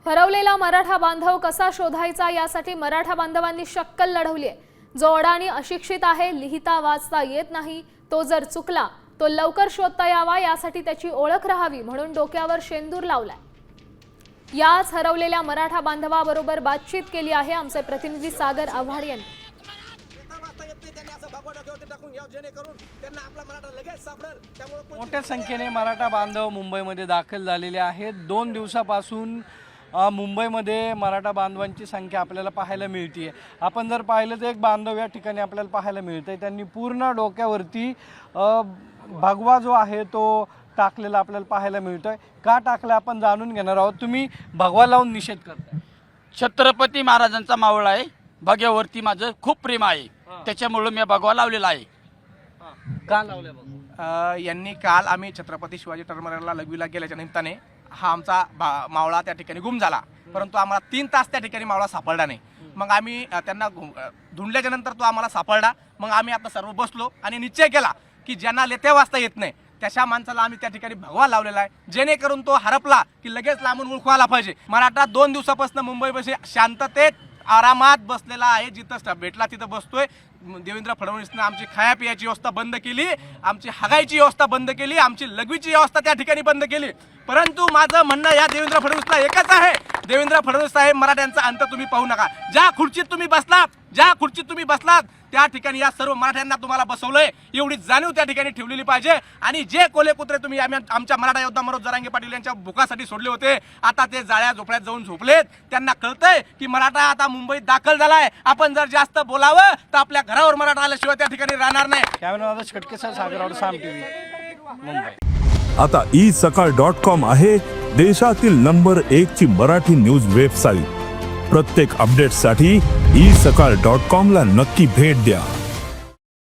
हरवलेला मराठा बांधव कसा शोधायचा यासाठी मराठा बांधवांनी शक्कल लढवली आहे। जो अडाणी अशिक्षित आहे, लिहिता वाचता येत नाही, तो जर चुकला तो लवकर शोधता यावा यासाठी त्याची ओळख राहावी म्हणून डोक्यावर शेंदूर लावलाय। याच हरवलेल्या मराठा बांधवाबरोबर बातचीत केली आहे आमचे प्रतिनिधी सागर आव्हाड यांनी। मोठ्या संख्येने मराठा बांधव मुंबईमध्ये दाखल झालेले आहेत। 2 दिवसापासून मुंबईमध्ये मराठा बांधवांची संख्या आपल्याला पाहायला मिळते। आपण जर पाहिलं तर एक बांधव या ठिकाणी आपल्याला पाहायला मिळतंय। त्यांनी पूर्ण डोक्यावरती भगवा जो आहे तो टाकलेला आपल्याला पाहायला मिळतोय। का टाकला आपण जाणून घेणार आहोत। तुम्ही भगवा लावून निषेध करताय? छत्रपती महाराजांचा मावळा आहे, भगव्यावरती माझं खूप प्रेम आहे, त्याच्यामुळे मी भगवा लावलेला आहे। का लावले बघा? यांनी काल आम्ही छत्रपती शिवाजी टर्मिनलला लघवीला गेल्याच्या निमित्ताने हा आमचा मावळा त्या ठिकाणी गुम झाला, परंतु आम्हाला 3 तास त्या ठिकाणी मावळा सापडला नाही। मग आम्ही त्यांना ढूंढल्याच्या नंतर तो आम्हाला सापडला। मग आम्ही आता सर्व बसलो आणि निश्चय केला की ज्यांना लिहिता वाचता येत नाही त्याच्या माणसाला आम्ही त्या ठिकाणी भगवा लावलेला आहे, जेणेकरून तो हरपला की लगेच लांबून ओळखू आला पाहिजे। मराठा 2 दिवसापासून मुंबईमध्ये शांततेत आरामात बसलेला आहे, जिथं भेटला तिथं बसतोय। देवेंद्र फडणवीसने आमची खाया पियाची व्यवस्था बंद केली, आमची हगायची व्यवस्था बंद केली, आमची लघवीची व्यवस्था त्या ठिकाणी बंद केली। परंतु माझं म्हणणं या देवेंद्र फडणवीसला एकच आहे, देवेंद्र फडणवीस साहेब, मराठ्यांचा अंत तुम्ही पाहू नका। ज्या खुर्चीत तुम्ही बसलात त्या ठिकाणी या सर्व मराठ्यांना तुम्हाला बसवलंय, एवढी जाणीव त्या ठिकाणी ठेवलेली पाहिजे। आणि जे कोले कुत्रे तुम्ही आमच्या मराठा योद्धा मनोज जरांगे पाटील यांच्या भुकासाठी सोडले होते, आता ते जाळ्या झोपड्यात जाऊन झोपलेत। त्यांना कळतंय की मराठा आता मुंबईत दाखल झालाय, आपण जर जास्त बोलावं तर आपल्या घरावर मराठा आल्याशिवाय त्या ठिकाणी राहणार नाही। कॅमेरामॅन छटके सर, सागर आव्हाड, साम टीव्ही, मुंबई। आता isakal.com आहे देशातील नंबर 1 ची मराठी न्यूज वेबसाईट। प्रत्येक अपडेटसाठी isakal.com ला नक्की भेट द्या।